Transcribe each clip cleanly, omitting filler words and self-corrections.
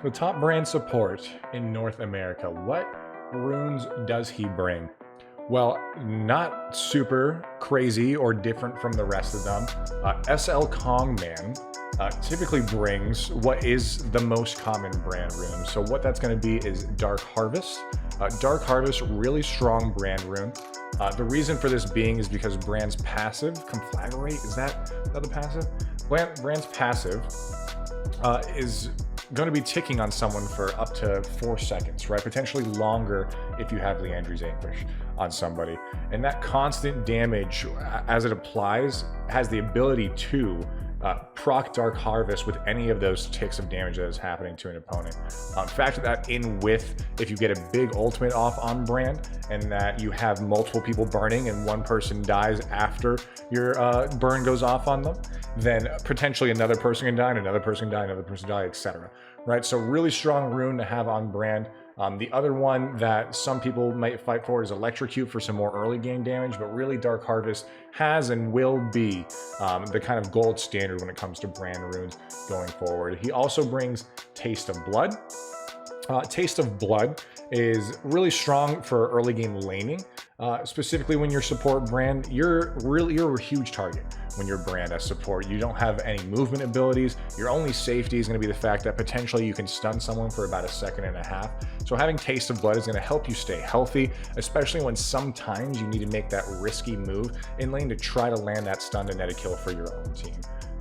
The top brand support in North America. What runes does he bring? Well, not super crazy or different from the rest of them. SL Kongman typically brings what is the most common brand rune. So what that's going to be is Dark Harvest. Dark Harvest, really strong brand rune. The reason for this being is because Brand's passive, Conflagrate, is that the passive? Brand's passive is going to be ticking on someone for up to 4 seconds, right? Potentially longer if you have Leandry's Anguish on somebody. And that constant damage, as it applies, has the ability to proc Dark Harvest with any of those ticks of damage that is happening to an opponent. Factor that in with if you get a big ultimate off on Brand and that you have multiple people burning and one person dies after your burn goes off on them, then potentially another person can die, and another person can die, another person can die, etc. Right? So really strong rune to have on Brand. The other one that some people might fight for is Electrocute for some more early game damage, but really Dark Harvest has and will be the kind of gold standard when it comes to brand runes going forward. He also brings Taste of Blood. Taste of Blood is really strong for early game laning. Specifically when you're support Brand, you're a huge target when you're Brand as support. You don't have any movement abilities. Your only safety is going to be the fact that potentially you can stun someone for about 1.5 seconds. So having Taste of Blood is going to help you stay healthy, especially when sometimes you need to make that risky move in lane to try to land that stun to net a kill for your own team.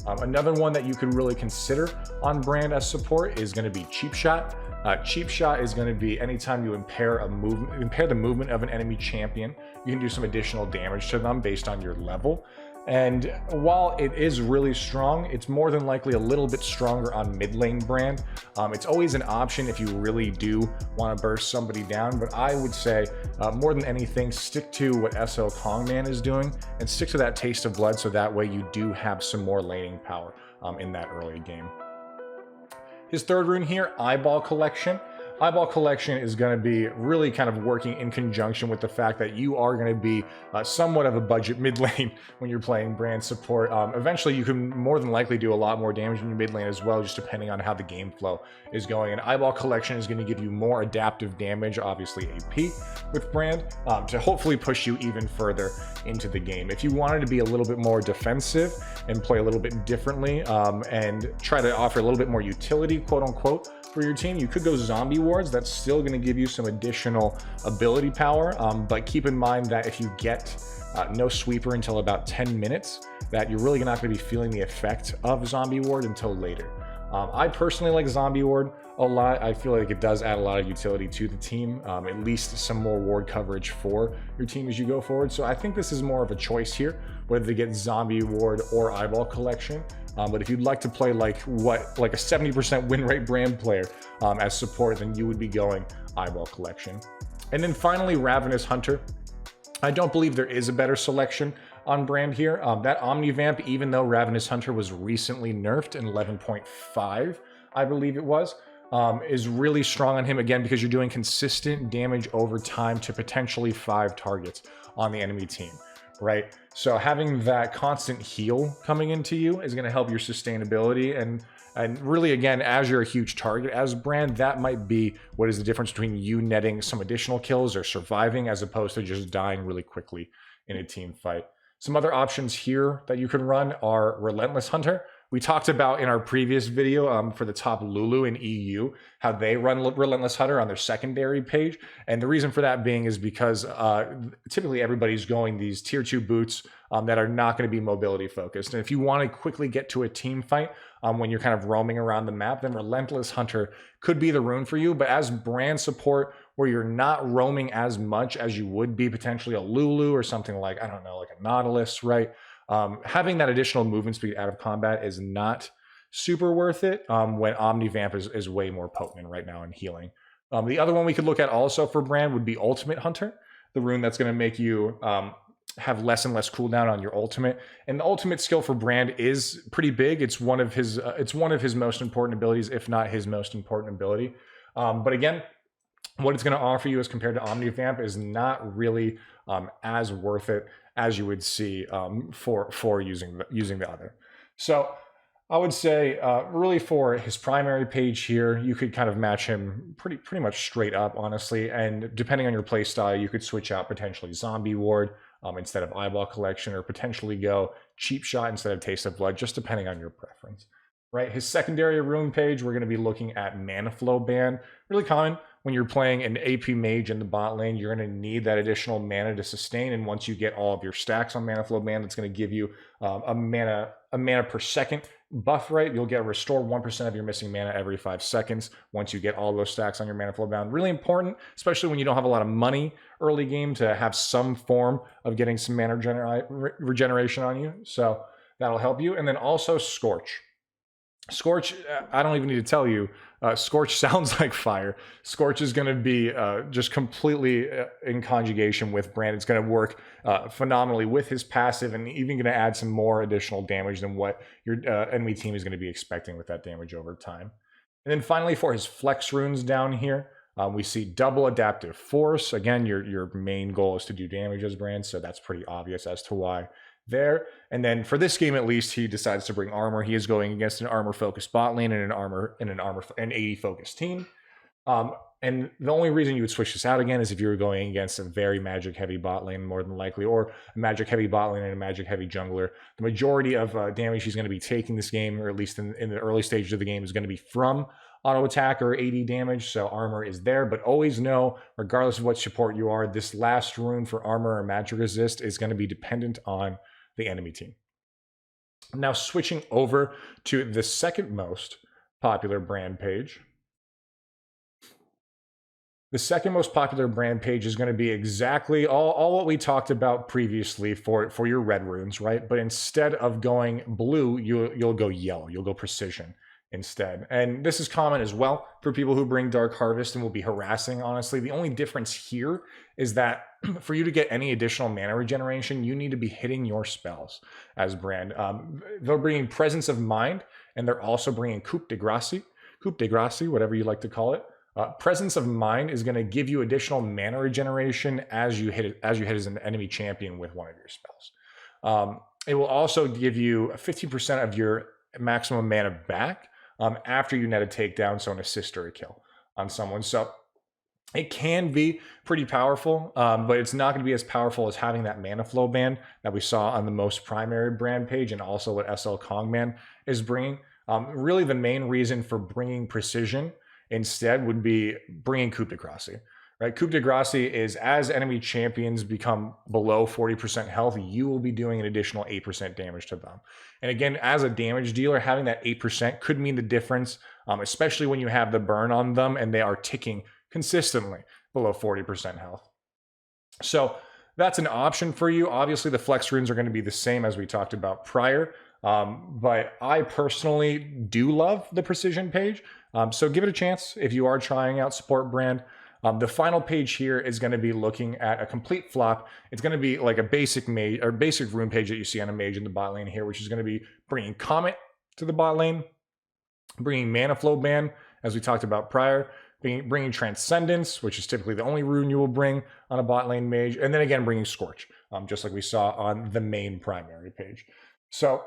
Another one that you could really consider on Brand as support is going to be Cheap Shot. Cheap Shot is going to be anytime you impair the movement of an enemy champion, you can do some additional damage to them based on your level. And while it is really strong, it's more than likely a little bit stronger on mid lane Brand. It's always an option if you really do want to burst somebody down, but I would say more than anything, stick to what SL Kongman is doing and stick to that Taste of Blood so that way you do have some more laning power in that early game. His third rune here, Eyeball Collection. Eyeball Collection is going to be really kind of working in conjunction with the fact that you are going to be somewhat of a budget mid lane when you're playing Brand support. Eventually, you can more than likely do a lot more damage in your mid lane as well, just depending on how the game flow is going. And Eyeball Collection is going to give you more adaptive damage, obviously AP with Brand, to hopefully push you even further into the game. If you wanted to be a little bit more defensive and play a little bit differently and try to offer a little bit more utility, quote unquote, for your team, you could go Zombie Wards. That's still going to give you some additional ability power, but keep in mind that if you get no sweeper until about 10 minutes, that you're really not going to be feeling the effect of Zombie Ward until later. I personally like Zombie Ward a lot. I feel like it does add a lot of utility to the team, at least some more ward coverage for your team as you go forward. So I think this is more of a choice here, whether to get Zombie Ward or Eyeball Collection. But if you'd like to play like a 70% win rate Brand player as support, then you would be going Eyeball Collection. And then finally, Ravenous Hunter. I don't believe there is a better selection on Brand here. That Omnivamp, even though Ravenous Hunter was recently nerfed in 11.5, I believe it was, is really strong on him, again, because you're doing consistent damage over time to potentially 5 targets on the enemy team, right? So having that constant heal coming into you is going to help your sustainability, and really, again, as you're a huge target as Brand, that might be what is the difference between you netting some additional kills or surviving as opposed to just dying really quickly in a team fight. Some other options here that you can run are Relentless Hunter. We talked about in our previous video for the top Lulu in EU, how they run Relentless Hunter on their secondary page. And the reason for that being is because typically everybody's going these tier 2 boots that are not going to be mobility focused. And if you want to quickly get to a team fight when you're kind of roaming around the map, then Relentless Hunter could be the rune for you. But as Brand support, where you're not roaming as much as you would be potentially a Lulu or something like, I don't know, like a Nautilus, right? Having that additional movement speed out of combat is not super worth it when Omnivamp is way more potent right now in healing. The other one we could look at also for Brand would be Ultimate Hunter, the rune that's going to make you have less and less cooldown on your ultimate. And the ultimate skill for Brand is pretty big. It's one of his most important abilities, if not his most important ability. But again, what it's going to offer you as compared to Omnivamp is not really as worth it as you would see for using the other. So I would say really for his primary page here, you could kind of match him pretty much straight up, honestly. And depending on your play style, you could switch out potentially Zombie Ward instead of Eyeball Collection, or potentially go Cheap Shot instead of Taste of Blood, just depending on your preference. Right, his secondary rune page, we're going to be looking at Mana Flow Ban. Really common when you're playing an AP mage in the bot lane. You're going to need that additional mana to sustain, and once you get all of your stacks on Mana Flow Ban, it's going to give you a mana per second buff. Right, you'll get restore 1% of your missing mana every 5 seconds once you get all those stacks on your Mana Flow Ban. Really important, especially when you don't have a lot of money early game, to have some form of getting some mana regeneration on you. So that'll help you. And then also Scorch. Scorch, I don't even need to tell you, Scorch sounds like fire. Scorch is going to be just completely in conjugation with Brand. It's going to work phenomenally with his passive, and even going to add some more additional damage than what your enemy team is going to be expecting with that damage over time. And then finally, for his flex runes down here, we see double adaptive force. Again, your main goal is to do damage as Brand, so that's pretty obvious as to why there. And then for this game, at least, he decides to bring armor. He is going against an armor focused bot lane and an 80 focused team. And the only reason you would switch this out again is if you were going against a very magic heavy bot lane, more than likely, or a magic heavy bot lane and a magic heavy jungler. The majority of damage he's going to be taking this game, or at least in the early stages of the game, is going to be from auto attack or 80 damage. So armor is there, but always know, regardless of what support you are, this last rune for armor or magic resist is going to be dependent on the enemy team. Now switching over to the second most popular Brand page. The second most popular Brand page is going to be exactly all what we talked about previously for your red runes, right? But instead of going blue, you'll go yellow. You'll go precision instead. And this is common as well for people who bring Dark Harvest and will be harassing, honestly. The only difference here is that for you to get any additional mana regeneration, you need to be hitting your spells as Brand. They're bringing Presence of Mind, and they're also bringing Coup de Grace, whatever you like to call it. Presence of Mind is going to give you additional mana regeneration as you hit as an enemy champion with one of your spells. It will also give you 15% of your maximum mana back after you net a takedown, so an assist or a kill on someone. So it can be pretty powerful, but it's not going to be as powerful as having that Mana Flow Ban that we saw on the most primary Brand page, and also what SL Kongman is bringing. Really, the main reason for bringing precision instead would be bringing Coup de Grace. Right? Coup de Grace is, as enemy champions become below 40% health, you will be doing an additional 8% damage to them. And again, as a damage dealer, having that 8% could mean the difference, especially when you have the burn on them and they are ticking consistently below 40% health. So that's an option for you. Obviously, the flex runes are going to be the same as we talked about prior, but I personally do love the precision page. So give it a chance if you are trying out support Brand. The final page here is going to be looking at a complete flop. It's going to be like a basic mage or basic rune page that you see on a mage in the bot lane here, which is going to be bringing Comet to the bot lane, bringing Mana Flow Ban, as we talked about prior, bringing Transcendence, which is typically the only rune you will bring on a bot lane mage, and then again bringing Scorch, just like we saw on the main primary page. So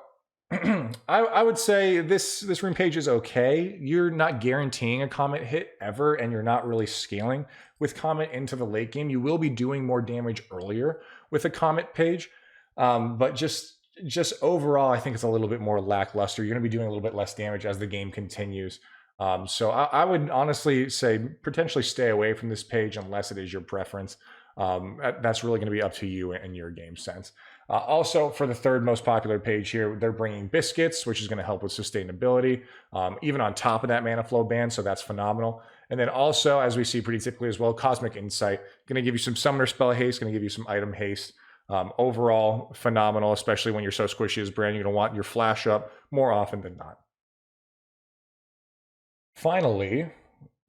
I would say this rune page is okay. You're not guaranteeing a Comet hit ever, and you're not really scaling with Comet into the late game. You will be doing more damage earlier with a Comet page, but just overall, I think it's a little bit more lackluster. You're going to be doing a little bit less damage as the game continues. So I would honestly say potentially stay away from this page unless it is your preference. That's really going to be up to you and your game sense. Also, for the third most popular page here, they're bringing Biscuits, which is going to help with sustainability, even on top of that Mana Flow Ban, so that's phenomenal. And then also, as we see pretty typically as well, Cosmic Insight, going to give you some Summoner Spell Haste, going to give you some Item Haste. Overall, phenomenal, especially when you're so squishy as Brand. You're going to want your flash up more often than not. Finally,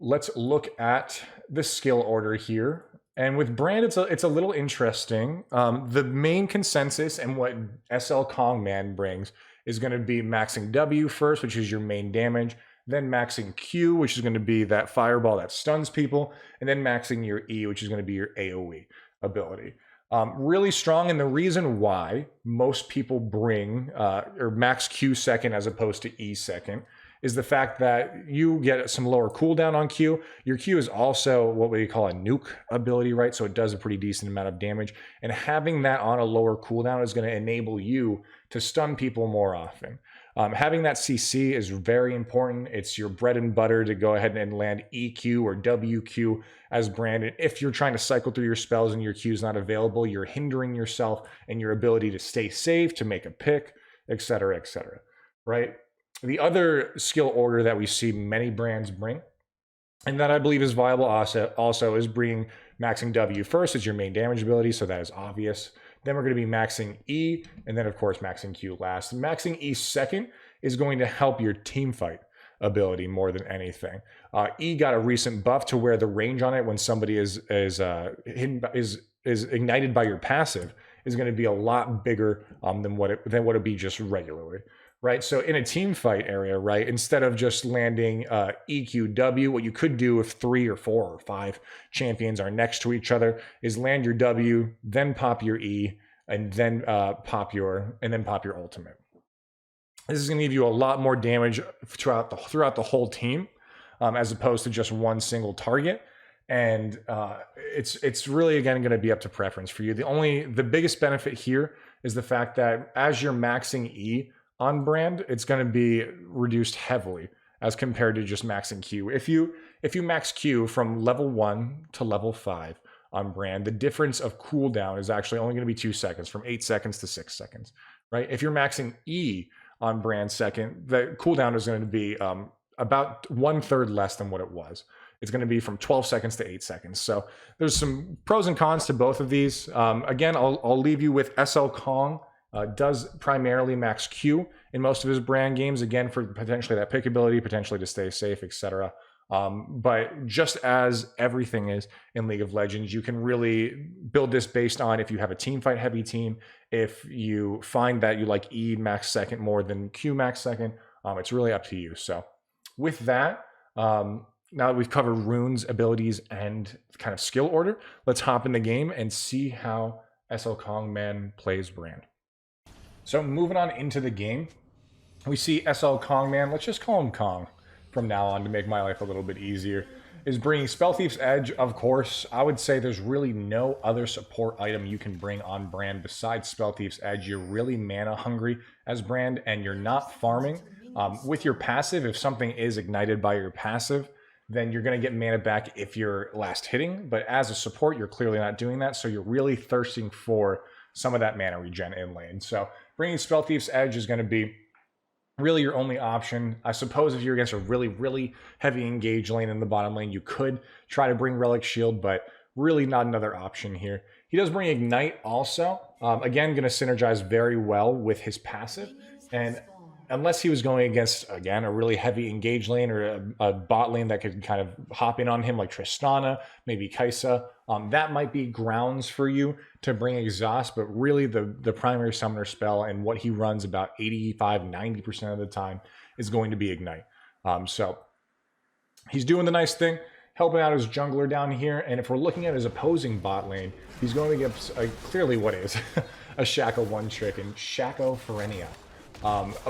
let's look at the skill order here. And with Brand, it's a little interesting. The main consensus and what SL Kongman brings is going to be maxing W first, which is your main damage, then maxing Q, which is going to be that fireball that stuns people, and then maxing your E, which is going to be your AoE ability. Really strong, and the reason why most people bring or max Q second as opposed to E second is the fact that you get some lower cooldown on Q. Your Q is also what we call a nuke ability, right? So it does a pretty decent amount of damage, and having that on a lower cooldown is going to enable you to stun people more often. Having that CC is very important. It's your bread and butter to go ahead and land EQ or WQ as branded. If you're trying to cycle through your spells and your Q is not available, you're hindering yourself and your ability to stay safe, to make a pick, etc., right? The other skill order that we see many brands bring, and that I believe is viable also is bringing maxing W first as your main damage ability, so that is obvious. Then we're going to be maxing E, and then of course maxing Q last. Maxing E second is going to help your team fight ability more than anything. E got a recent buff to where the range on it when somebody is ignited by your passive is going to be a lot bigger than what it would be just regularly. Right, so in a team fight area, right, instead of just landing EQW, what you could do if 3 or 4 or 5 champions are next to each other is land your W, then pop your E, and then pop your ultimate. This is going to give you a lot more damage throughout the whole team, as opposed to just one single target. And it's really again going to be up to preference for you. The biggest benefit here is the fact that as you're maxing E on brand, it's going to be reduced heavily as compared to just maxing Q. If you max Q from level 1 to level 5 on brand, the difference of cooldown is actually only going to be 2 seconds, from 8 seconds to 6 seconds, right? If you're maxing E on brand second, the cooldown is going to be about 1/3 less than what it was. It's going to be from 12 seconds to 8 seconds. So there's some pros and cons to both of these. Again, I'll leave you with SL Kong. Does primarily max Q in most of his brand games, again, for potentially that pick ability, potentially to stay safe, etc. But just as everything is in League of Legends, you can really build this based on if you have a team fight heavy team, if you find that you like E max second more than Q max second, it's really up to you. So with that, now that we've covered runes, abilities, and kind of skill order, let's hop in the game and see how SL Kong Man plays brand. So moving on into the game, we see SL Kong Man, let's just call him Kong from now on to make my life a little bit easier, is bringing Spell Thief's Edge, of course. I would say there's really no other support item you can bring on brand besides Spell Thief's Edge. You're really mana hungry as brand, and you're not farming. With your passive, if something is ignited by your passive, then you're going to get mana back if you're last hitting. But as a support, you're clearly not doing that, so you're really thirsting for some of that mana regen in lane. So bringing Spell Thief's Edge is going to be really your only option. I suppose if you're against a really, really heavy engage lane in the bottom lane, you could try to bring Relic Shield, but really not another option here. He does bring Ignite also. Again, going to synergize very well with his passive. And unless he was going against, again, a really heavy engage lane or a bot lane that could kind of hop in on him like Tristana, maybe Kai'Sa, that might be grounds for you to bring Exhaust, but really the primary summoner spell and what he runs about 85-90% of the time is going to be Ignite. So he's doing the nice thing, helping out his jungler down here, and if we're looking at his opposing bot lane, he's going against clearly what is a Shaco one-trick, and Shaco Ferenia.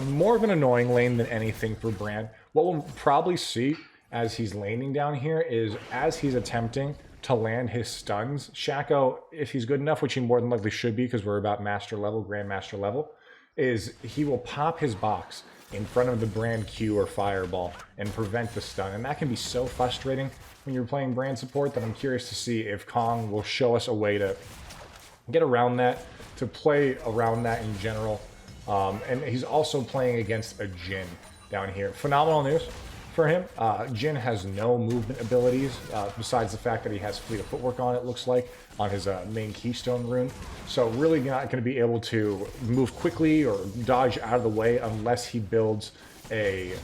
More of an annoying lane than anything for brand. What we'll probably see as he's laning down here is as he's attempting to land his stuns, Shaco, if he's good enough, which he more than likely should be because we're about master level, grandmaster level, is he will pop his box in front of the brand Q or fireball and prevent the stun. And that can be so frustrating when you're playing brand support that I'm curious to see if Kong will show us a way to get around that, to play around that in general. And he's also playing against a Jhin down here. Phenomenal news for him. Jhin has no movement abilities besides the fact that he has Fleet of Footwork on, it looks like, on his main keystone rune. So really not going to be able to move quickly or dodge out of the way unless he builds a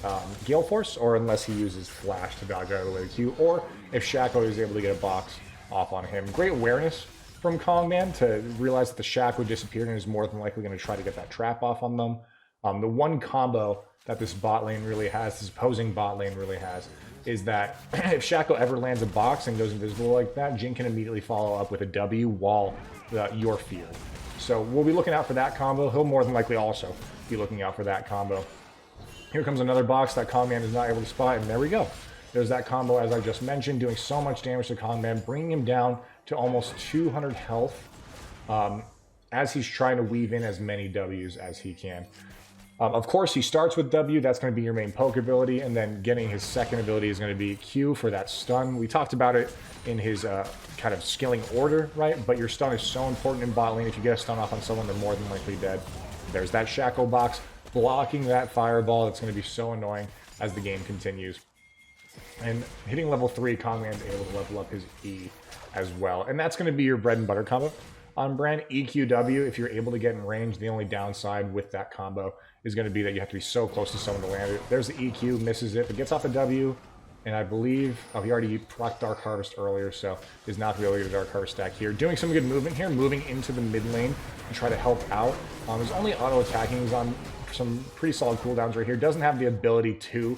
Gale Force or unless he uses Flash to dodge out of the way of the Q, or if Shaco is able to get a box off on him. Great awareness from Kong Man to realize that the Shaco disappeared and is more than likely going to try to get that trap off on them. The one combo that this bot lane really has, this opposing bot lane really has, is that if Shaco ever lands a box and goes invisible like that, Jhin can immediately follow up with a W wall your field. So we'll be looking out for that combo. He'll more than likely also be looking out for that combo. Here comes another box that Kongman is not able to spot, and there we go. There's that combo, as I just mentioned, doing so much damage to Kongman, bringing him down to almost 200 health as he's trying to weave in as many Ws as he can. Of course, he starts with W. That's going to be your main poke ability, and then getting his second ability is going to be Q for that stun. We talked about it in his kind of skilling order, right? But your stun is so important in bot lane. If you get a stun off on someone, they're more than likely dead. There's that Shaco box blocking that fireball. That's going to be so annoying as the game continues. And hitting level 3, Kongman's able to level up his E as well. And that's going to be your bread and butter combo on brand. EQW, if you're able to get in range, the only downside with that combo is going to be that you have to be so close to someone to land it. There's the EQ, misses it, but gets off a W. And I believe, oh, he already procced Dark Harvest earlier, so is not going to be able to get a Dark Harvest stack here. Doing some good movement here, moving into the mid lane to try to help out. He's only auto-attacking. He's on some pretty solid cooldowns right here. Doesn't have the ability to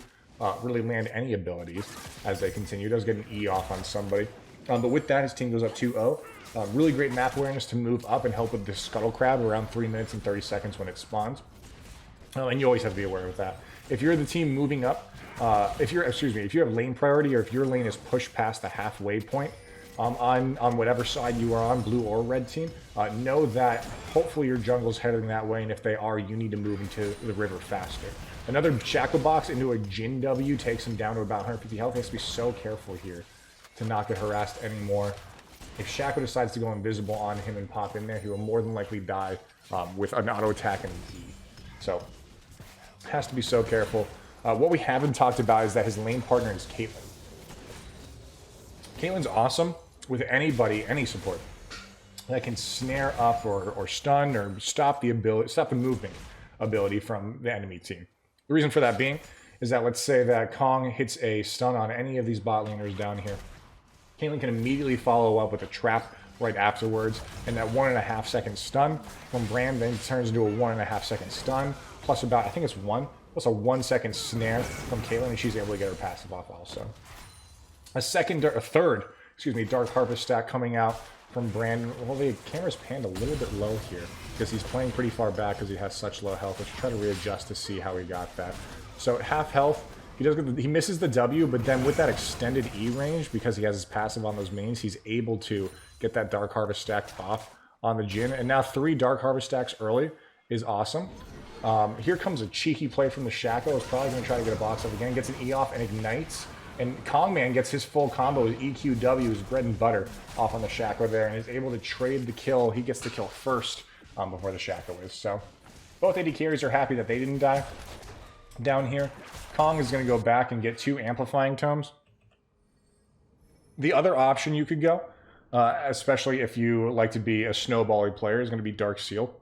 really land any abilities as they continue. Does get an E off on somebody. But with that, his team goes up 2-0. Really great map awareness to move up and help with the Scuttle Crab around 3 minutes and 30 seconds when it spawns. And you always have to be aware of that. If you're the team moving up, if you have lane priority, or if your lane is pushed past the halfway point on whatever side you are on, blue or red team, know that hopefully your jungle's heading that way, and if they are, you need to move into the river faster. Another Shaco box into a Jhin W takes him down to about 150 health. He has to be so careful here to not get harassed anymore. If Shaco decides to go invisible on him and pop in there, he will more than likely die with an auto attack and an E. So, has to be so careful. What we haven't talked about is that his lane partner is Caitlyn. Caitlyn's awesome with anybody, any support that can snare up or stun or stop the movement ability from the enemy team. The reason for that being is that, let's say that Kong hits a stun on any of these bot laners down here. Caitlyn can immediately follow up with a trap right afterwards, and that 1.5 second stun from Brand then turns into a 1.5 second stun, plus about, I think it's plus a 1 second snare from Caitlyn, and she's able to get her passive off also. A third Dark Harvest stack coming out from Brandon. Well, the camera's panned a little bit low here because he's playing pretty far back because he has such low health. Let's try to readjust to see how he got that. So at half health, he misses the W, but then with that extended E range, because he has his passive on those mains, he's able to get that Dark Harvest stack off on the Jhin. And now 3 Dark Harvest stacks early is awesome. Here comes a cheeky play from the Shaco. Is probably going to try to get a box up again. Gets an E off and ignites. And Kongman gets his full combo with EQW, his bread and butter, off on the Shaco there, and is able to trade the kill. He gets the kill first before the Shaco is. So both AD carries are happy that they didn't die down here. Kong is going to go back and get 2 amplifying tomes. The other option you could go, especially if you like to be a snowbally player, is going to be Dark Seal.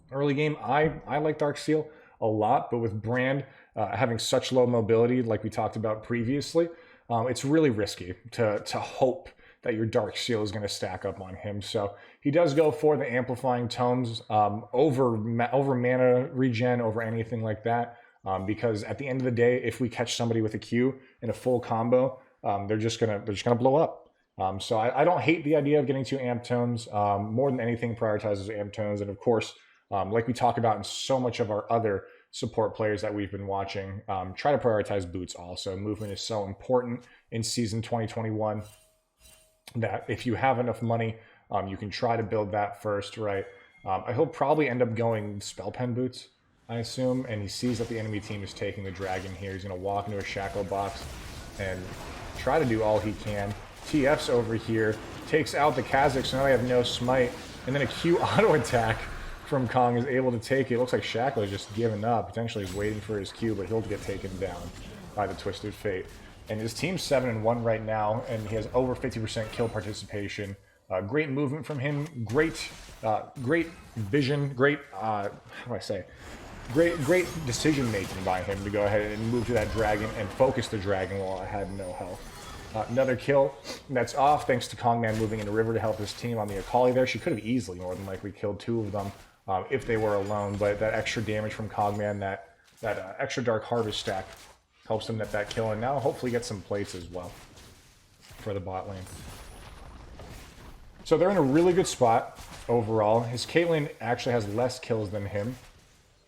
Early game, I like Dark Seal a lot, but with Brand having such low mobility, like we talked about previously, it's really risky to hope that your Dark Seal is going to stack up on him. So he does go for the amplifying tomes over mana regen, over anything like that, because at the end of the day, if we catch somebody with a Q in a full combo, they're just gonna blow up. So I don't hate the idea of getting 2 amp tomes. More than anything, prioritizes amp tomes, and of course, like we talk about in so much of our other support players that we've been watching, try to prioritize boots also. Movement is so important in season 2021 that if you have enough money, you can try to build that first, right? He'll probably end up going spell pen boots, I assume, and he sees that the enemy team is taking the dragon here. He's going to walk into a Shaco box and try to do all he can. TF's over here, takes out the Kha'Zix, so now they have no smite, and then a Q auto attack from Kong is able to take it. It looks like Shaco is just giving up, potentially waiting for his Q, but he'll get taken down by the Twisted Fate. And his team's 7-1 right now, and he has over 50% kill participation. Great movement from him, great vision, great decision making by him to go ahead and move to that dragon and focus the dragon while it had no health. Another kill that's off thanks to Kongman moving into river to help his team on the Akali there. She could have easily more than likely killed 2 of them if they were alone. But that extra damage from Cogman, that extra Dark Harvest stack helps them net that kill, and now hopefully get some plates as well for the bot lane. So they're in a really good spot overall. His Caitlyn actually has less kills than him.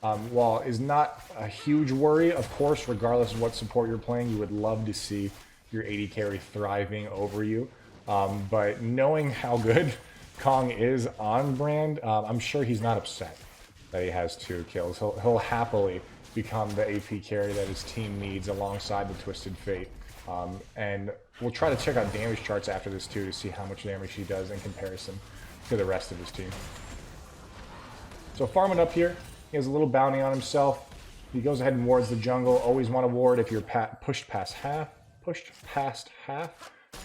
While is not a huge worry, of course, regardless of what support you're playing, you would love to see your AD carry thriving over you. But knowing how good Kong is on brand, I'm sure he's not upset that he has 2 kills. He'll happily become the AP carry that his team needs alongside the Twisted Fate. And we'll try to check out damage charts after this too to see how much damage he does in comparison to the rest of his team. So farming up here, he has a little bounty on himself. He goes ahead and wards the jungle. Always want to ward if you're pushed past half,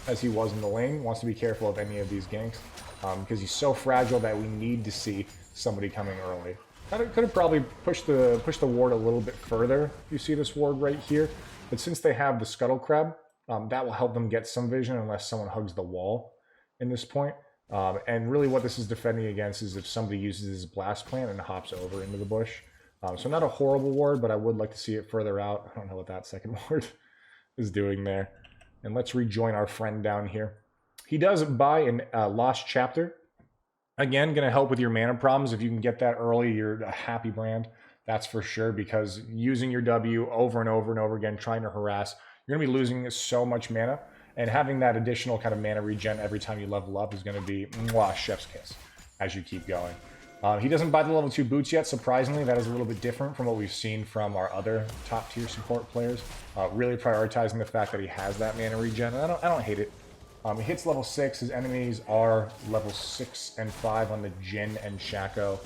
as he was in the lane. Wants to be careful of any of these ganks because he's so fragile that we need to see somebody coming early. Could have probably pushed the ward a little bit further. You see this ward right here, but since they have the Scuttle Crab, that will help them get some vision unless someone hugs the wall in this point. And really what this is defending against is if somebody uses his blast plant and hops over into the bush. So not a horrible ward, but I would like to see it further out. I don't know what that second ward is doing there. And let's rejoin our friend down here. He does buy a Lost Chapter. Again, going to help with your mana problems. If you can get that early, you're a happy brand. That's for sure, because using your W over and over and over again, trying to harass, you're going to be losing so much mana. And having that additional kind of mana regen every time you level up is going to be mwah, chef's kiss as you keep going. He doesn't buy the level 2 boots yet. Surprisingly, that is a little bit different from what we've seen from our other top tier support players. Really prioritizing the fact that he has that mana regen. And I don't hate it. He hits level 6. His enemies are level 6 and 5 on the Jhin and Shaco,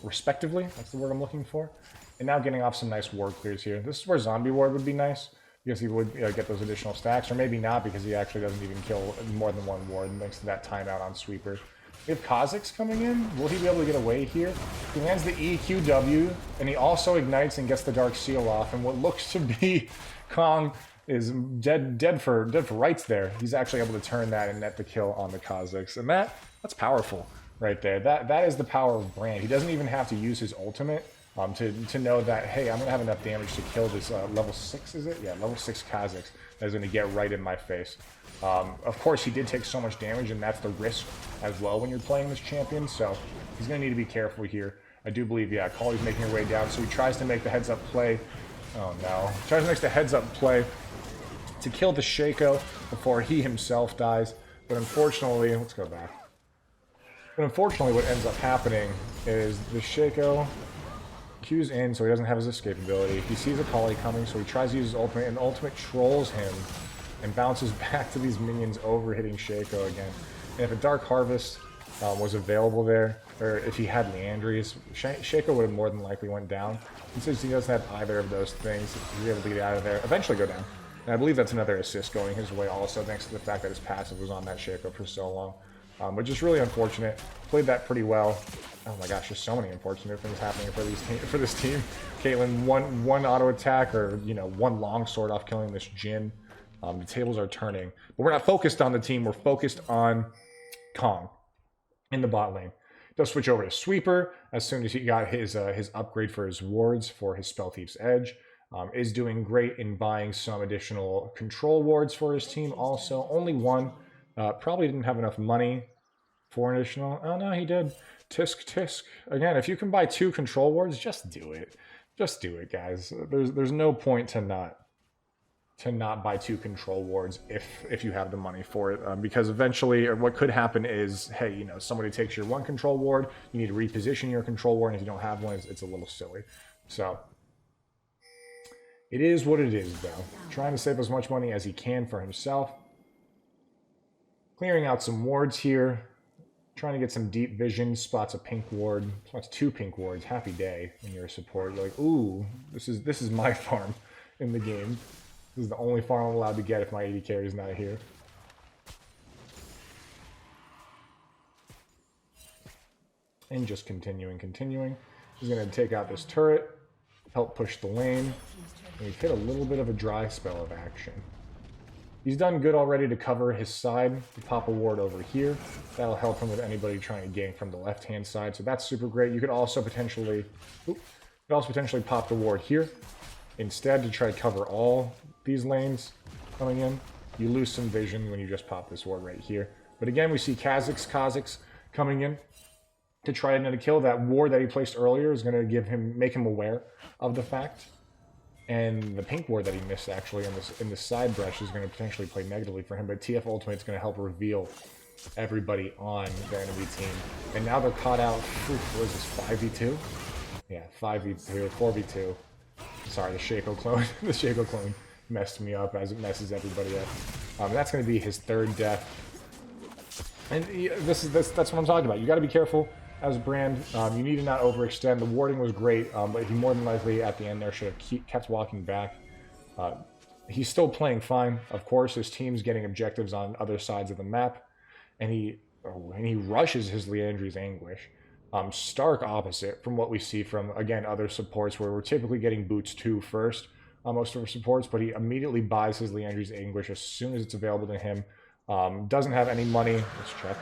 respectively. That's the word I'm looking for. And now getting off some nice ward clears here. This is where Zombie Ward would be nice, because he would get those additional stacks, or maybe not, because he actually doesn't even kill more than 1 ward thanks to that timeout on Sweeper. We have Kha'Zix coming in. Will he be able to get away here? He lands the EQW, and he also ignites and gets the Dark Seal off, and what looks to be Kong is dead for rights there. He's actually able to turn that and net the kill on the Kha'Zix, and that's powerful right there. That is the power of brand. He doesn't even have to use his ultimate to know that, hey, I'm going to have enough damage to kill this level 6, is it? Yeah, level 6 Kha'Zix that is going to get right in my face. Of course, he did take so much damage, and that's the risk as well when you're playing this champion, so he's going to need to be careful here. I do believe, yeah, Kali's making her way down, so he tries to make the heads-up play. Oh, no. Tries to make the heads-up play to kill the Shaco before he himself dies, but unfortunately, let's go back. But unfortunately, what ends up happening is the Shaco Q's in, so he doesn't have his escape ability. He sees a Kali coming, so he tries to use his ultimate, and the ultimate trolls him and bounces back to these minions over hitting Shaco again. And if a Dark Harvest was available there, or if he had Leandries, Shaco would have more than likely went down. And since he doesn't have either of those things, he's able to get out of there, eventually go down. And I believe that's another assist going his way also, thanks to the fact that his passive was on that Shaco for so long. But just really unfortunate. Played that pretty well. Oh my gosh, there's so many unfortunate things happening for this team. Caitlyn, one auto attack, or one long sword off killing this Jhin. The tables are turning, but we're not focused on the team. We're focused on Kong in the bot lane. Does switch over to Sweeper as soon as he got his upgrade for his wards for his Spell Thief's Edge. Is doing great in buying some additional control wards for his team. Also, only 1. Probably didn't have enough money for an additional. Oh no, he did. Tisk. Again, if you can buy 2 control wards, just do it. Just do it, guys. There's no point to not buy 2 control wards if you have the money for it, because eventually what could happen is, hey, somebody takes your 1 control ward, you need to reposition your control ward, and if you don't have one, it's a little silly. So it is what it is, though. Trying to save as much money as he can for himself. Clearing out some wards here. Trying to get some deep vision. Spots a pink ward. Spots 2 pink wards. Happy day when you're a support. You're like, ooh, this is my farm in the game. This is the only farm I'm allowed to get if my AD carry is not here. And just continuing. He's going to take out this turret. Help push the lane. And we've hit a little bit of a dry spell of action. He's done good already to cover his side, to pop a ward over here. That'll help him with anybody trying to gank from the left-hand side, so that's super great. You could also potentially pop the ward here instead to try to cover all these lanes coming in. You lose some vision when you just pop this ward right here. But again, we see Kha'Zix coming in to try to kill. That ward that he placed earlier is going to make him aware of the fact. And the pink ward that he missed actually in this side brush is going to potentially play negatively for him. But TF Ultimate is going to help reveal everybody on the enemy team. And now they're caught out. What is this, 5v2? Yeah, 5v2, 4v2. Sorry, the Shaco clone. The Shaco clone messed me up as it messes everybody up. That's going to be his third death. And that's what I'm talking about. You got to be careful as a brand. You need to not overextend. The warding was great, but he more than likely at the end there should have kept walking back. He's still playing fine. Of course, his team's getting objectives on other sides of the map, and he rushes his Liandry's Anguish. Stark opposite from what we see from, again, other supports where we're typically getting boots 2 first on most of our supports, but he immediately buys his Liandry's Anguish as soon as it's available to him. Doesn't have any money. Let's check.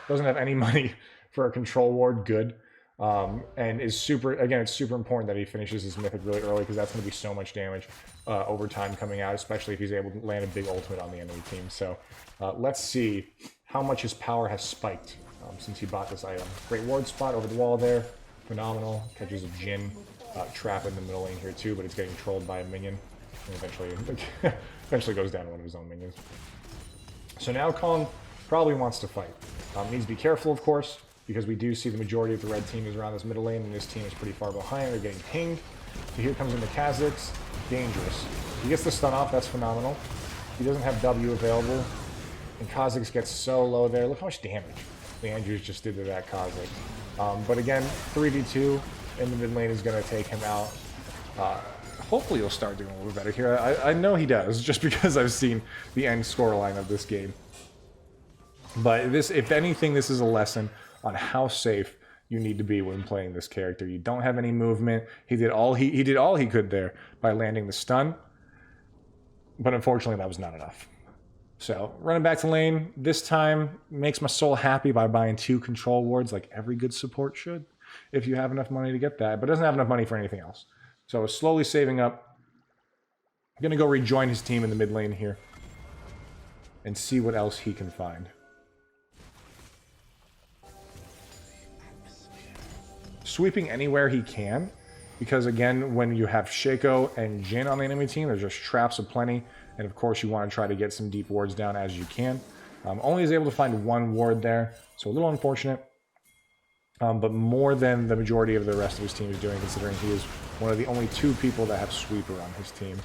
Doesn't have any money for a control ward. Good. And is super, again, it's super important that he finishes his mythic really early because that's going to be so much damage over time coming out, especially if he's able to land a big ultimate on the enemy team. So let's see how much his power has spiked since he bought this item. Great ward spot over the wall there. Phenomenal. Catches a Jhin trap in the middle lane here too, but it's getting trolled by a minion. And eventually goes down to one of his own minions. So now Kong probably wants to fight. Needs to be careful, of course, because we do see the majority of the red team is around this middle lane, and this team is pretty far behind. They're getting pinged. So here comes in the Kha'Zix. Dangerous. He gets the stun off. That's phenomenal. He doesn't have W available. And Kha'Zix gets so low there. Look how much damage the Andrews just did to that Kha'Zix. But again, 3v2 in the mid lane is going to take him out. Hopefully he'll start doing a little better here. I know he does, just because I've seen the end scoreline of this game. But this, if anything, this is a lesson on how safe you need to be when playing this character. You don't have any movement. He did all he could there by landing the stun, but unfortunately that was not enough. So running back to lane, this time makes my soul happy by buying 2 control wards like every good support should, if you have enough money to get that, but doesn't have enough money for anything else. So slowly saving up. I'm going to go rejoin his team in the mid lane here and see what else he can find. Sweeping anywhere he can, because again, when you have Shaco and Jhin on the enemy team, there's just traps aplenty, and of course you want to try to get some deep wards down as you can. Only is able to find 1 ward there, so a little unfortunate. But more than the majority of the rest of his team is doing, considering he is one of the only 2 people that have sweeper on his team.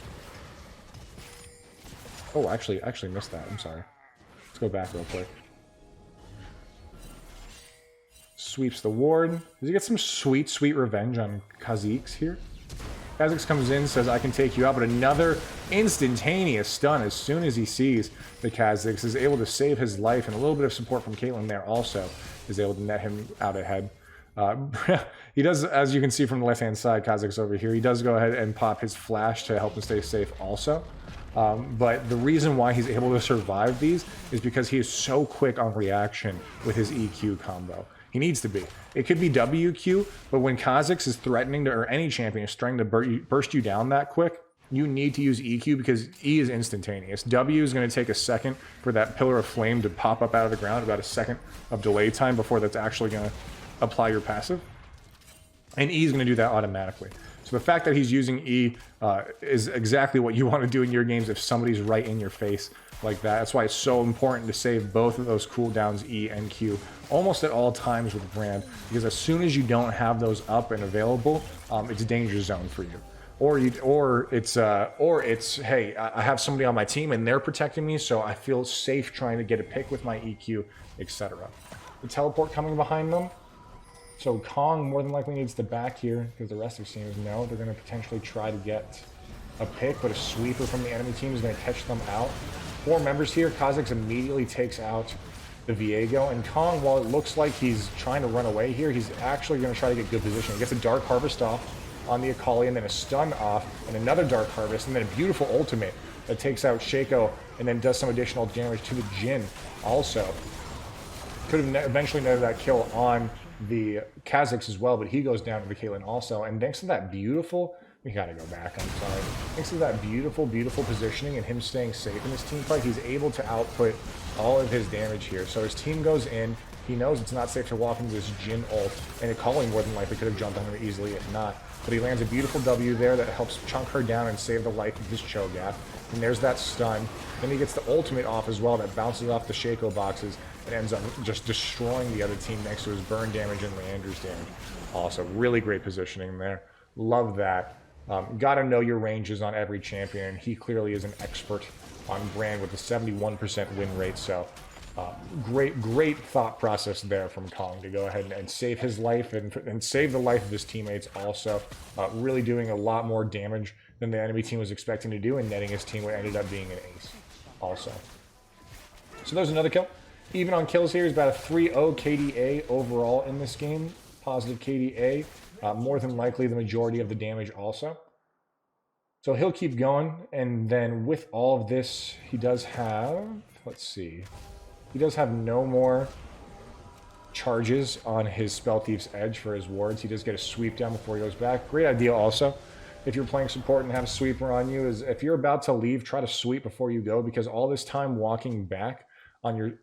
Oh, actually missed that. I'm sorry. Let's go back real quick. Sweeps the ward. Does he get some sweet revenge on Kha'Zix here? Kha'Zix comes in, says, I can take you out, but another instantaneous stun as soon as he sees the Kha'Zix, is able to save his life, and a little bit of support from Caitlyn there also is able to net him out ahead. He does, as you can see from the left-hand side, Kha'Zix over here, he does go ahead and pop his flash to help him stay safe also. But the reason why he's able to survive these is because he is so quick on reaction with his EQ combo. He needs to be. It could be WQ, but when Kha'Zix is threatening to, or any champion is trying to burst you down that quick, you need to use EQ because E is instantaneous. W is going to take a second for that pillar of flame to pop up out of the ground, about a second of delay time before that's actually going to apply your passive. And E is going to do that automatically. So the fact that he's using E is exactly what you want to do in your games if somebody's right in your face like that. That's why it's so important to save both of those cooldowns, E and Q, almost at all times with Brand, because as soon as you don't have those up and available, it's a danger zone for you. Or it's hey, I have somebody on my team and they're protecting me, so I feel safe trying to get a pick with my EQ, etc. The teleport coming behind them. So Kong more than likely needs to back here because the rest of the teams know they're going to potentially try to get a pick, but a sweeper from the enemy team is going to catch them out. 4 members here. Kha'Zix immediately takes out the Viego, and Kong, while it looks like he's trying to run away here, he's actually going to try to get good position. He gets a Dark Harvest off on the Akali, and then a stun off, and another Dark Harvest, and then a beautiful ultimate that takes out Shaco and then does some additional damage to the Jhin also. Could have eventually netted that kill on the Kazakhs as well, but he goes down to the Caitlyn also. And thanks to that beautiful, we gotta go back, I'm sorry. Thanks to that beautiful, beautiful positioning and him staying safe in this team fight, he's able to output all of his damage here. So his team goes in, he knows it's not safe to walk into this Jhin ult, and Akali more than likely could have jumped on him easily if not. But he lands a beautiful W there that helps chunk her down and save the life of his Cho'Gath. And there's that stun. Then he gets the ultimate off as well that bounces off the Shaco boxes and ends up just destroying the other team next to his burn damage and Leandra's damage. Also, really great positioning there. Love that. Gotta know your ranges on every champion, and he clearly is an expert on Brand with a 71% win rate, so great thought process there from Kong to go ahead and save his life and save the life of his teammates also. Really doing a lot more damage than the enemy team was expecting to do, and netting his team what ended up being an ace also. So there's another kill. Even on kills here, he's about a 3-0 KDA overall in this game. Positive KDA. More than likely the majority of the damage also. So he'll keep going, and then with all of this, he does have, let's see, he does have no more charges on his Spell Thief's Edge for his wards. He does get a sweep down before he goes back. Great idea also, if you're playing support and have a sweeper on you, is if you're about to leave, try to sweep before you go, because all this time walking back on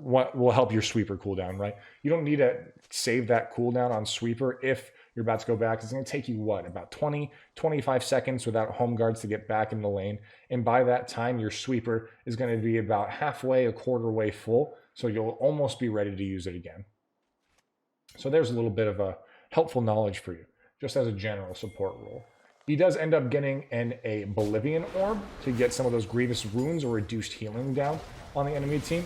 what will help your sweeper cooldown, right? You don't need to save that cooldown on sweeper if you're about to go back. It's going to take you, what, about 20-25 seconds without home guards to get back in the lane. And by that time, your sweeper is going to be about halfway, a quarter way full. So you'll almost be ready to use it again. So there's a little bit of a helpful knowledge for you, just as a general support rule. He does end up getting a Bolivian Orb to get some of those grievous wounds or reduced healing down on the enemy team.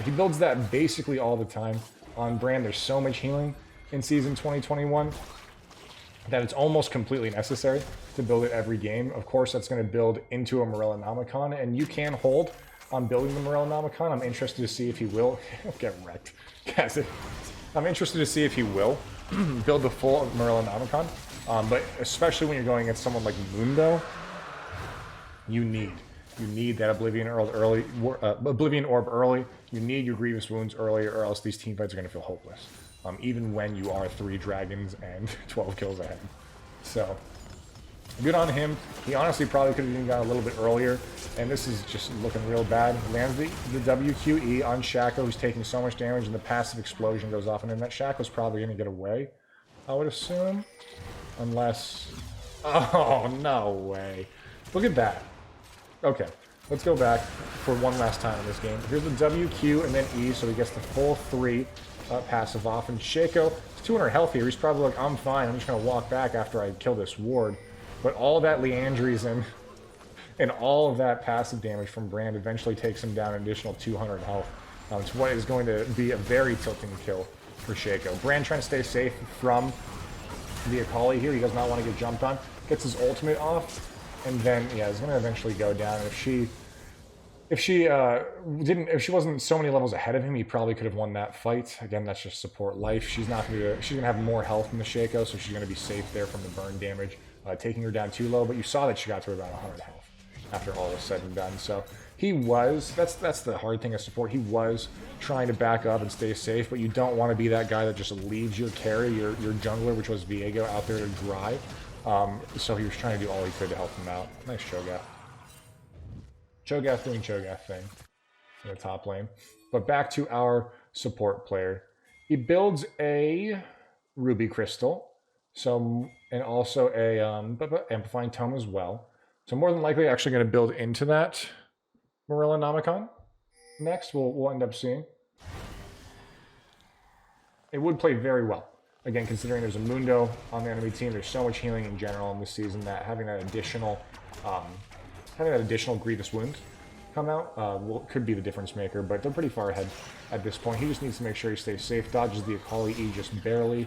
He builds that basically all the time. On Brand, there's so much healing in Season 2021 that it's almost completely necessary to build it every game. Of course, that's going to build into a Morellonomicon, and you can hold on building the Morellonomicon. I'm interested to see if he will. Get wrecked. I'm interested to see if he will build the full Morellonomicon. But especially when you're going against someone like Mundo, you need that Oblivion Orb early. You need your Grievous Wounds early, or else these team fights are going to feel hopeless. Even when you are 3 dragons and 12 kills ahead. So, good on him. He honestly probably could have even got a little bit earlier, and this is just looking real bad. Lands the WQE on Shaco, who's taking so much damage, and the passive explosion goes off, and then that Shaco's probably going to get away, I would assume. Unless... Oh, no way. Look at that. Okay, let's go back for one last time in this game. Here's the WQ and then E, so he gets the full 3 passive off. And Shaco, he's 200 health here. He's probably like, I'm fine. I'm just going to walk back after I kill this ward. But all that Leandries and all of that passive damage from Brand eventually takes him down an additional 200 health. It's what is going to be a very tilting kill for Shaco. Brand trying to stay safe from the Akali here. He does not want to get jumped on. Gets his ultimate off. And then, yeah, it's going to eventually go down. If she wasn't so many levels ahead of him, he probably could have won that fight. Again, that's just support life. She's going to have more health than the Shaco, so she's going to be safe there from the burn damage, taking her down too low. But you saw that she got to about 100 health after all was said and done. So he was, that's the hard thing as support. He was trying to back up and stay safe, but you don't want to be that guy that just leaves your carry, your jungler, which was Viego, out there to dry. So he was trying to do all he could to help him out. Nice Cho'Gath. Cho'Gath doing Cho'Gath thing in the top lane. But back to our support player. He builds a Ruby Crystal, and also a Amplifying Tome as well. So more than likely actually going to build into that Morellonomicon next. We'll end up seeing. It would play very well. Again, considering there's a Mundo on the enemy team, there's so much healing in general in this season that having that additional Grievous Wound come out could be the difference maker, but they're pretty far ahead at this point. He just needs to make sure he stays safe. Dodges the Akali E just barely.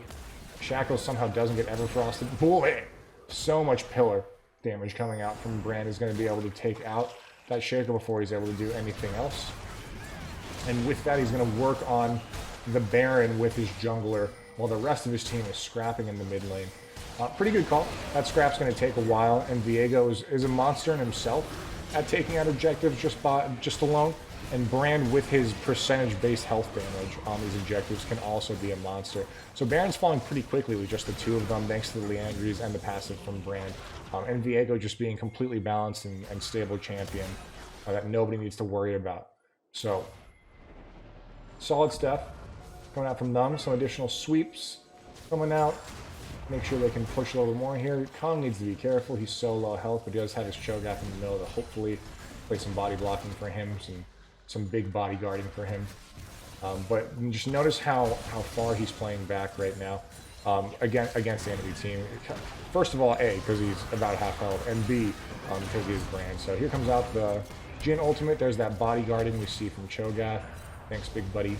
Shaco somehow doesn't get Everfrosted. Boy! So much pillar damage coming out from Brand is going to be able to take out that Shaco before he's able to do anything else. And with that, he's going to work on the Baron with his jungler, while the rest of his team is scrapping in the mid lane. Pretty good call. That scrap's going to take a while, and Viego is a monster in himself. at taking out objectives just alone. And Brand, with his percentage-based health damage on these objectives, can also be a monster. So Baron's falling pretty quickly with just the two of them, thanks to the Leandries and the passive from Brand. And Viego just being completely balanced and stable champion that nobody needs to worry about. So, solid stuff coming out from them. Some additional sweeps coming out. Make sure they can push a little more here. Kong needs to be careful. He's so low health, but he does have his Cho'Gath in the middle to hopefully play some body blocking for him, some big bodyguarding for him. But just notice how far he's playing back right now against the enemy team. First of all, A, because he's about half health, and B, because he is Brand. So here comes out the Jhin ultimate. There's that bodyguarding we see from Cho'Gath. Thanks, big buddy.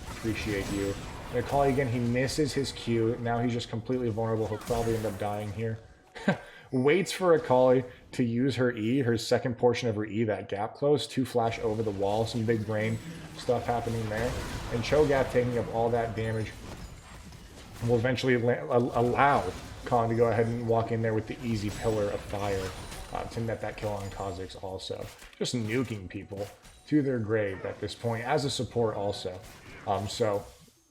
Appreciate you. I'm gonna call you again. He misses his Q. Now he's just completely vulnerable. He'll probably end up dying here. Waits for Akali to use her E, her second portion of her E, that gap close, to flash over the wall. Some big brain stuff happening there. And Cho'Gath taking up all that damage will eventually allow Kong to go ahead and walk in there with the easy Pillar of Fire to net that kill on Kha'Zix also. Just nuking people to their grave at this point, as a support also. So,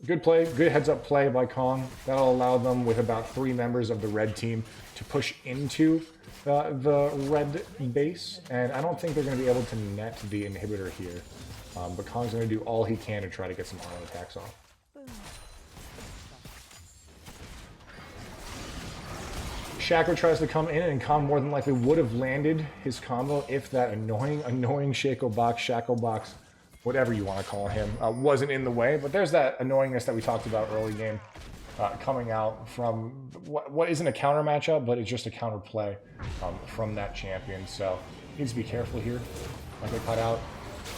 good play, good heads-up play by Kong. That'll allow them, with about 3 members of the red team, to push into the red base. And I don't think they're going to be able to net the inhibitor here. But Kong's going to do all he can to try to get some auto attacks off. Shaco tries to come in, and Kong more than likely would have landed his combo if that annoying Shaco box, whatever you want to call him, wasn't in the way. But there's that annoyingness that we talked about early game coming out from what isn't a counter matchup, but it's just a counter play from that champion. So needs to be careful here. Like I cut out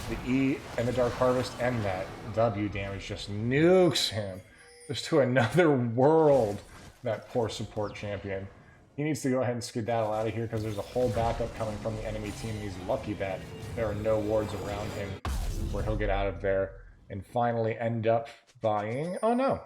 the E and the Dark Harvest, and that W damage just nukes him just to another world, that poor support champion. He needs to go ahead and skedaddle out of here because there's a whole backup coming from the enemy team. He's lucky that there are no wards around him where he'll get out of there and finally end up buying... Oh no.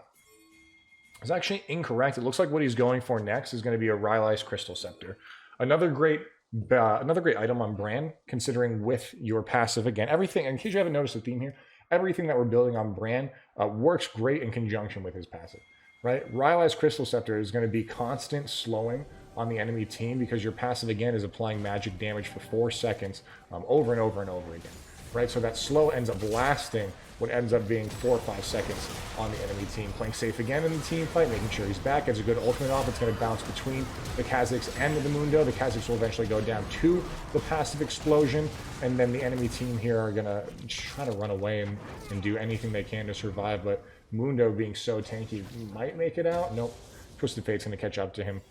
It's actually incorrect. It looks like what he's going for next is going to be a Rylai's Crystal Scepter. Another great item on Brand, considering with your passive, again, everything, in case you haven't noticed the theme here, everything that we're building on Brand works great in conjunction with his passive, right? Rylai's Crystal Scepter is going to be constant slowing on the enemy team because your passive, again, is applying magic damage for 4 seconds over and over and over again, right? So that slow ends up lasting what ends up being 4 or 5 seconds on the enemy team. Playing safe again in the team fight, making sure he's back. Gets a good ultimate off. It's going to bounce between the Kha'Zix and the Mundo. The Kha'Zix will eventually go down to the passive explosion, and then the enemy team here are going to try to run away and do anything they can to survive, but Mundo, being so tanky, might make it out. Nope. Twisted Fate's going to catch up to him.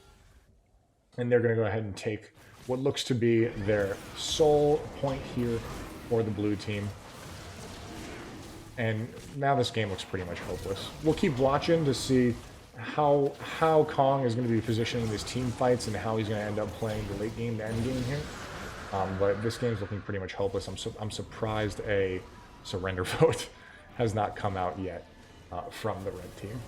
And they're going to go ahead and take what looks to be their sole point here for the blue team. And now this game looks pretty much hopeless. We'll keep watching to see how Kong is going to be positioning his team fights and how he's going to end up playing the late game to end game here. But this game's looking pretty much hopeless. I'm surprised a surrender vote has not come out yet from the red team.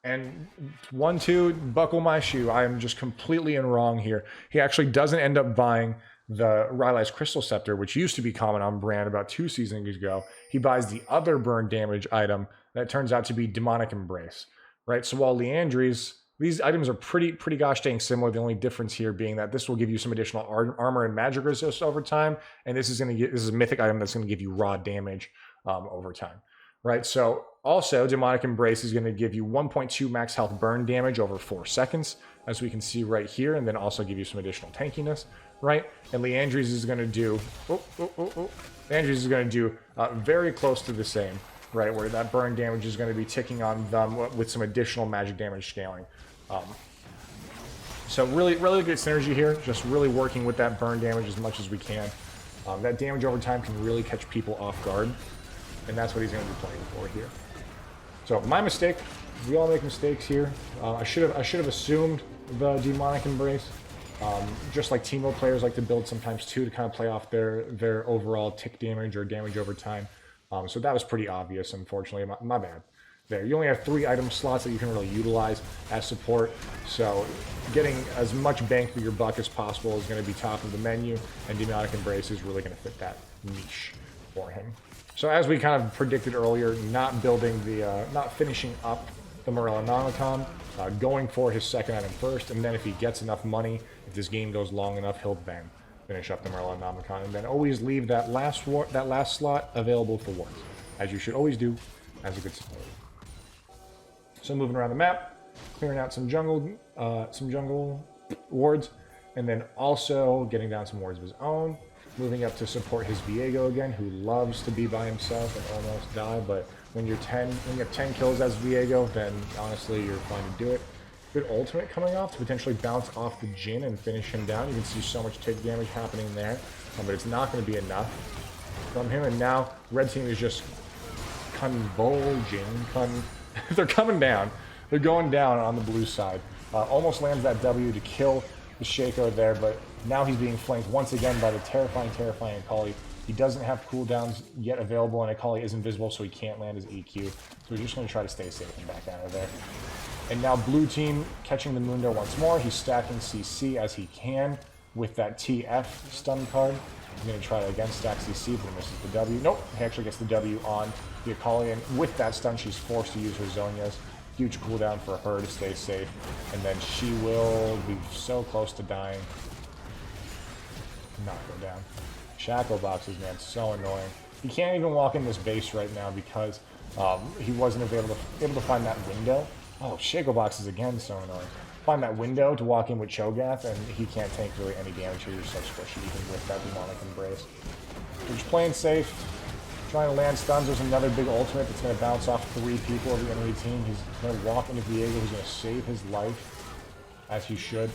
And 1-2, buckle my shoe. I am just completely in wrong here. He actually doesn't end up buying the Rylai's Crystal Scepter, which used to be common on Brand about 2 seasons ago. He buys the other burn damage item that turns out to be Demonic Embrace, right? So while Leandries, these items are pretty gosh dang similar. The only difference here being that this will give you some additional armor and magic resist over time, and this is a mythic item that's going to give you raw damage over time, right? So also, Demonic Embrace is going to give you 1.2 max health burn damage over 4 seconds, as we can see right here, and then also give you some additional tankiness, right? And Leandries is going to do... Leandries is going to do very close to the same, right? Where that burn damage is going to be ticking on them with some additional magic damage scaling. So really good synergy here, just really working with that burn damage as much as we can. That damage over time can really catch people off guard, and that's what he's going to be playing for here. So my mistake. We all make mistakes here. I should have assumed the Demonic Embrace. Just like Teemo players like to build sometimes too, to kind of play off their overall tick damage or damage over time. So that was pretty obvious, unfortunately. My bad. there. You only have 3 item slots that you can really utilize as support, so getting as much bang for your buck as possible is going to be top of the menu, and Demonic Embrace is really going to fit that niche for him. So as we kind of predicted earlier, not building the, not finishing up the Morellonomicon, going for his second item first, and then if he gets enough money, if this game goes long enough, he'll then finish up the Morellonomicon, and then always leave that last slot available for wards, as you should always do as a good support. So moving around the map, clearing out some jungle wards, and then also getting down some wards of his own. Moving up to support his Viego again, who loves to be by himself and almost die, but when you have 10 kills as Viego, then honestly you're fine to do it. Good ultimate coming off to potentially bounce off the Jhin and finish him down. You can see so much take damage happening there, but it's not going to be enough from him. And now red team is just convulging. They're coming down. They're going down on the blue side. Almost lands that W to kill the Shaco there, but now he's being flanked once again by the terrifying Akali. He doesn't have cooldowns yet available, and Akali is invisible, so he can't land his EQ. So we're just going to try to stay safe and back out of there. And now blue team catching the Mundo once more. He's stacking CC as he can with that TF stun card. He's going to try to again stack CC, but he misses the W. Nope, he actually gets the W on the Akali, and with that stun, she's forced to use her Zhonya's. Huge cooldown for her to stay safe, and then she will be so close to dying. Not go down. Shaco boxes, man, so annoying. He can't even walk in this base right now because he wasn't able to find that window. Oh, Shaco boxes again, so annoying. Find that window to walk in with Cho'Gath, and he can't take really any damage here. You're so squishy even with that Demonic Embrace. We're just playing safe, trying to land stuns. There's another big ultimate that's going to bounce off 3 people of the enemy team. He's going to walk into Viego, who's going to save his life, as he should.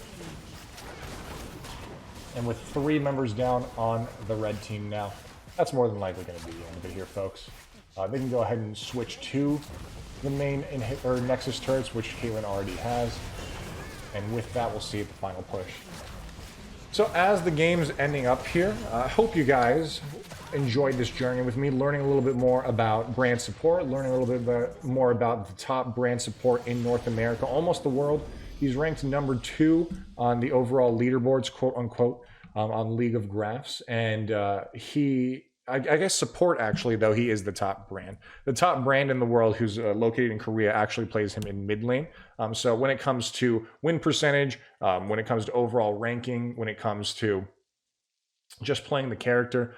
And with 3 members down on the red team now, that's more than likely going to be the end of it here, folks. They can go ahead and switch to the main Nexus turrets, which Caitlyn already has. And with that, we'll see at the final push. So as the game's ending up here, I hope you guys enjoyed this journey with me, learning a little bit more about brand support, learning a little bit more about the top brand support in North America, almost the world. He's ranked number 2 on the overall leaderboards, quote unquote, on League of Graphs. And I guess support, actually, though, he is the top brand. The top brand in the world, who's located in Korea, actually plays him in mid lane. So when it comes to win percentage, when it comes to overall ranking, when it comes to just playing the character,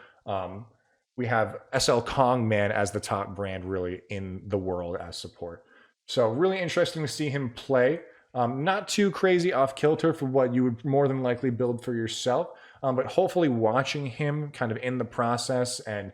we have SL Kong Man as the top brand, really, in the world as support. So really interesting to see him play. Not too crazy off kilter for what you would more than likely build for yourself, but hopefully watching him kind of in the process and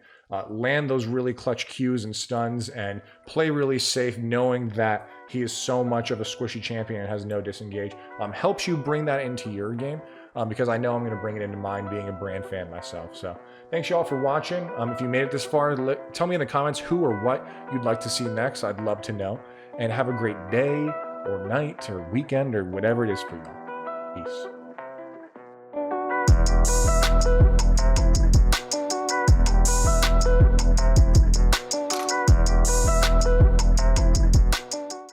land those really clutch Qs and stuns and play really safe, knowing that he is so much of a squishy champion and has no disengage, helps you bring that into your game, because I know I'm going to bring it into mine being a brand fan myself. So thanks y'all for watching. If you made it this far, tell me in the comments who or what you'd like to see next. I'd love to know. And have a great day or night or weekend or whatever it is for you. Peace.